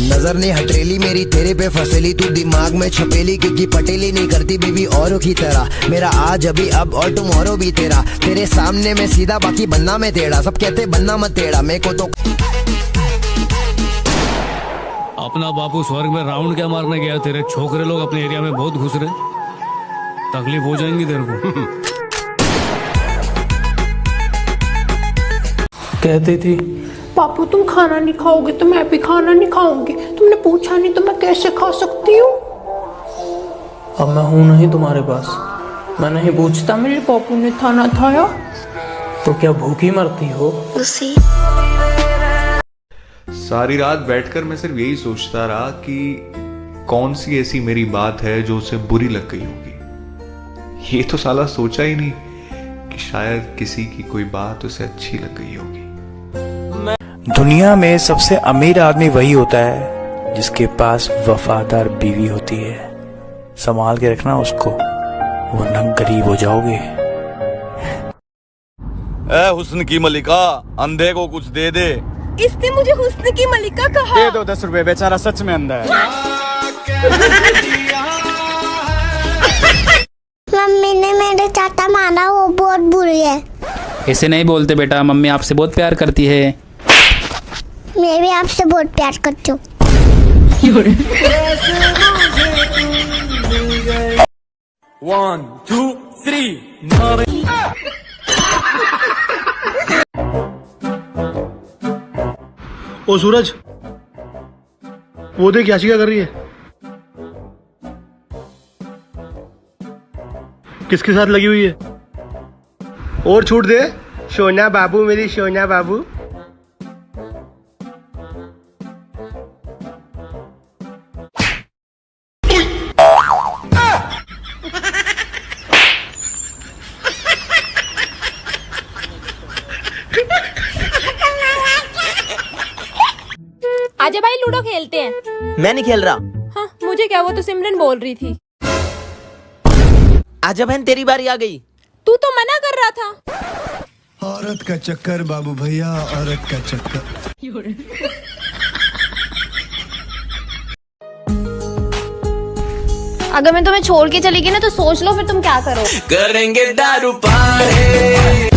नजर ने हथेली मेरी तेरे पे फसेली, तू दिमाग में छपेली क्योंकि पटेली नहीं करती बेबी औरों की तरह। मेरा आज अभी अब और टुमारो भी तेरा, तेरे सामने मैं सीधा बाकी बनना मैं टेढ़ा। सब कहते बनना मत टेढ़ा, मेरे को तो अपना बापू स्वर्ग में राउंड क्या मारने गया, तेरे छोकरे लोग अपने एरिया में बहुत घुस रहे, तकलीफ हो जाएंगी तेरे को। कहती थी पापू तुम खाना नहीं खाओगे तो मैं भी खाना नहीं खाऊंगी, तुमने पूछा नहीं तो मैं कैसे खा सकती हूँ। अब मैं हूं नहीं तुम्हारे पास, मैं नहीं पूछता। मेरे पापू ने खाना खाया तो क्या भूखी मरती हो? सारी रात बैठकर मैं सिर्फ यही सोचता रहा कि कौन सी ऐसी मेरी बात है जो उसे बुरी लग गई होगी। ये तो साला सोचा ही नहीं कि शायद किसी की कोई बात उसे अच्छी लग गई होगी। दुनिया में सबसे अमीर आदमी वही होता है जिसके पास वफादार बीवी होती है। संभाल के रखना उसको, वरना गरीब हो जाओगे। ए हुस्न की मलिका, अंधे को कुछ दे दे। इसने मुझे हुस्न की मलिका कहा। दे दो 10 रुपए, बेचारा सच में अंधा है। मम्मी ने मेरे चाटा मारा, वो बहुत बुरी है। ऐसे नहीं बोलते बेटा, मम्मी आपसे बहुत प्यार करती है। मैं भी आपसे बहुत प्यार करती हूँ। 1 2 3 ओ सूरज, वो देख याचिका कर रही है। किसके साथ लगी हुई है? और छूट दे। सोना बाबू, मेरी सोना बाबू। आजा भाई लूडो खेलते हैं। मैं नहीं खेल रहा। हाँ मुझे क्या, वो तो सिमरन बोल रही थी। आजा बहन, तेरी बारी आ गई। तू तो मना कर रहा था। औरत का चक्कर बाबू भैया, औरत का चक्कर। अगर मैं तुम्हें छोड़ के चली गई ना तो सोच लो फिर तुम क्या करो। करेंगे दारू पारे।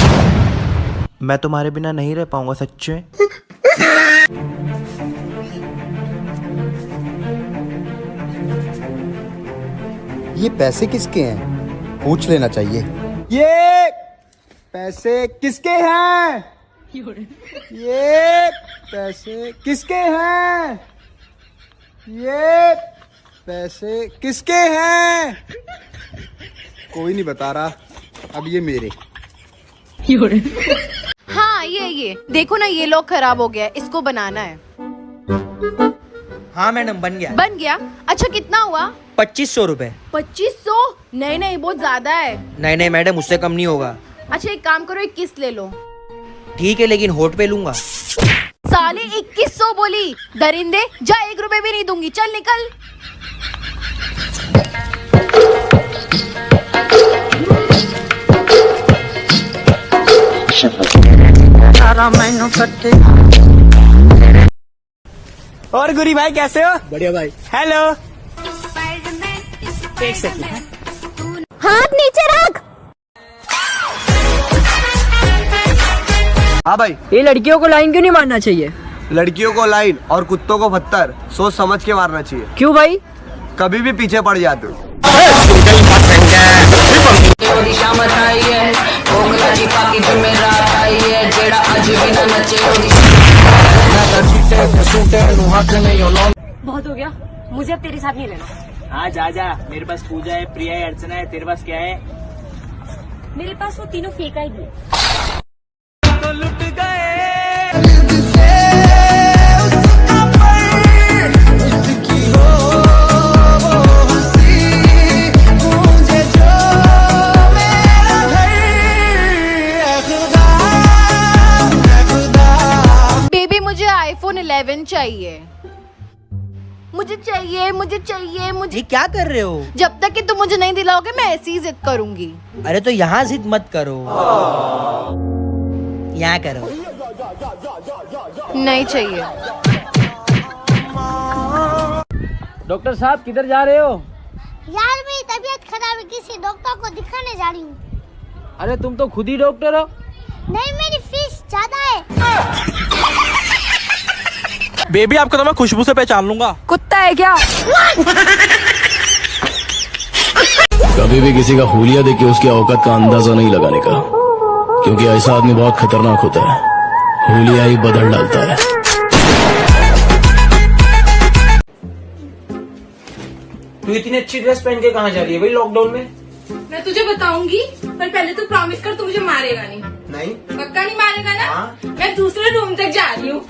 मैं तुम्हारे बिना नहीं रह पाऊंगा सच में। ये पैसे किसके हैं? पूछ लेना चाहिए। ये पैसे किसके हैं? ये पैसे किसके हैं? ये पैसे किसके हैं? कोई नहीं बता रहा। अब ये मेरे। हाँ ये देखो ना, ये लॉक खराब हो गया है, इसको बनाना है। हाँ मैडम, बन गया। बन गया? अच्छा कितना हुआ? 2500 रुपए। 2500? नहीं बहुत ज्यादा है। नहीं मैडम, उससे कम नहीं होगा। अच्छा एक काम करो, एक किस्त ले लो। ठीक है, लेकिन होट पे लूंगा। साले 2100 बोली, दरिंदे जा, 1 रुपए भी नहीं दूंगी, चल निकल। और गुरी भाई कैसे हो? बढ़िया भाई। हेलो। एक सेकंड। हाथ नीचे रख। हाँ भाई। ये लड़कियों को लाइन क्यों नहीं मारना चाहिए? लड़कियों को लाइन और कुत्तों को पत्थर सोच समझ के मारना चाहिए। क्यों भाई? कभी भी पीछे पड़ जाते हो। बहुत हो गया, मुझे अब तेरे साथ नहीं रहना। हाँ जा, मेरे पास पूजा है, प्रिया है, अर्चना है। तेरे पास क्या है? मेरे पास वो तीनों फेक आईडी है। तो लुट गए। बेबी मुझे iPhone 11 चाहिए। मुझे ये क्या कर रहे हो? जब तक कि तुम मुझे नहीं दिलाओगे मैं ऐसी ही जिद करूंगी। अरे तो यहाँ जिद मत करो, यहाँ करो। नहीं चाहिए। डॉक्टर साहब किधर जा रहे हो? यार मेरी तबीयत खराब है, किसी डॉक्टर को दिखाने जा रही हूँ। अरे तुम तो खुद ही डॉक्टर हो। नहीं, मेरी फीस ज्यादा है। बेबी आपको तो मैं खुशबू से पहचान लूंगा। कुत्ता है क्या? कभी भी किसी का हुलिया देख के उसकी औकात का अंदाजा नहीं लगाने का, क्योंकि ऐसा आदमी बहुत खतरनाक होता है। हुलिया ही बदल डालता है। तू इतनी अच्छी ड्रेस पहन के कहाँ जा रही है भाई लॉकडाउन में? मैं तुझे बताऊंगी, पर पहले तू प्रॉमिस कर तू मुझे मारेगा नहीं। नहीं पक्का नहीं मारेगा ना? हाँ? मैं दूसरे रूम तक जा रही हूँ।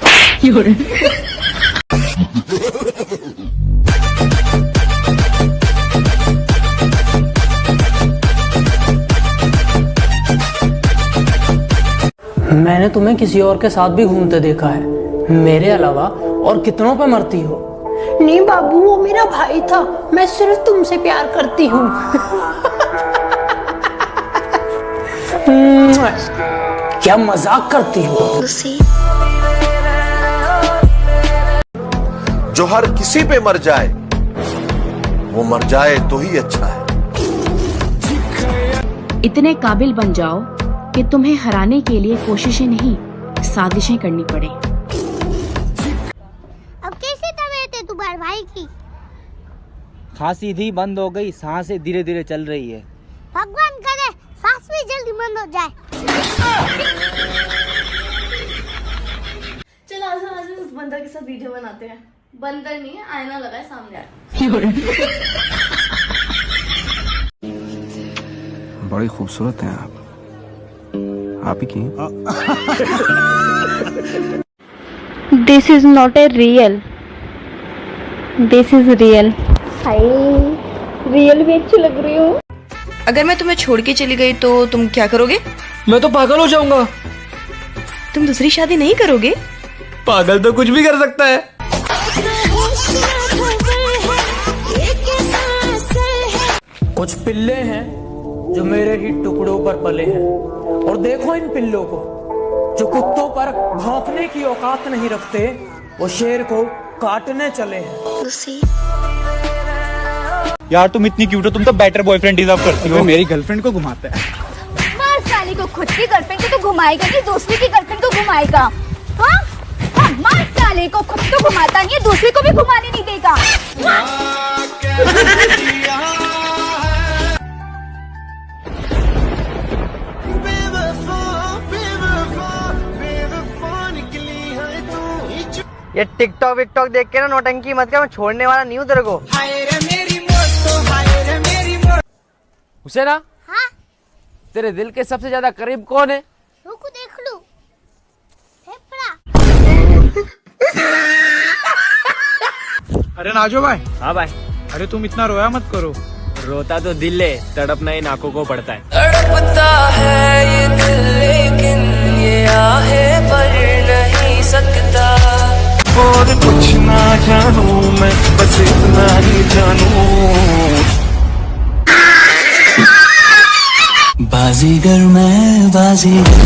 मैंने तुम्हें किसी और के साथ भी घूमते देखा है, मेरे अलावा और कितनों पे मरती हो। नहीं बाबू, वो मेरा भाई था, मैं सिर्फ तुमसे प्यार करती हूँ। क्या मजाक करती हो? जो हर किसी पे मर जाए वो मर जाए तो ही अच्छा है। इतने काबिल बन जाओ कि तुम्हें हराने के लिए कोशिशें नहीं, साजिशें करनी पड़े। अब कैसे तबीयत है तुम्हारे भाई की? खांसी थी, बंद हो गई, सांसें धीरे धीरे चल रही है। भगवान करे सांस भी जल्दी बंद हो जाए। चलो आज उस बंदर के साथ वीडियो बनाते हैं। बंदर नहीं है, आईना लगा है सामने। बड़ी खूबसूरत हैं आप ही की। This is not a real, this is real. Hi, real भी अच्छी लग रही हो। अगर मैं तुम्हें छोड़ के चली गई तो तुम क्या करोगे? मैं तो पागल हो जाऊंगा। तुम दूसरी शादी नहीं करोगे? पागल तो कुछ भी कर सकता है। कुछ पिल्ले हैं जो मेरे ही टुकड़ों पर पले हैं, और देखो इन पिल्लों को, जो कुत्तों पर भौंकने की औकात नहीं रखते, वो शेर को काटने चले हैं। यार तुम इतनी क्यूट हो, तुम तो बेटर बॉयफ्रेंड डिजर्व करती हो। मेरी गर्लफ्रेंड को घुमाता है। मार साले को, खुद की गर्लफ्रेंड को तो घुमाएगा नहीं, दूसरी की गर्लफ्रेंड को घुमाएगा। हाँ? हाँ, मार साले को, खुद तो घुमाता नहीं है, दूसरी को भी घुमाने नहीं देगा। ये टिकटॉक विकटॉक देख के ना नौटंकी मत कर, मैं छोड़ने वाला नहीं हूँ तेरे को। हुसैना, हाँ? तेरे दिल के सबसे ज्यादा करीब कौन है? रुको देख लूं। अरे नाजो भाई। हाँ भाई। अरे तुम इतना रोया मत करो। रोता तो दिल है, तड़पना इन आंखों को पड़ता है। तड़पता है ये दिल, लेकिन ये आहे पर नहीं सकता। और कुछ ना जानू मैं, बस इतना ही जानू, बाजीगर मैं बाजीगर।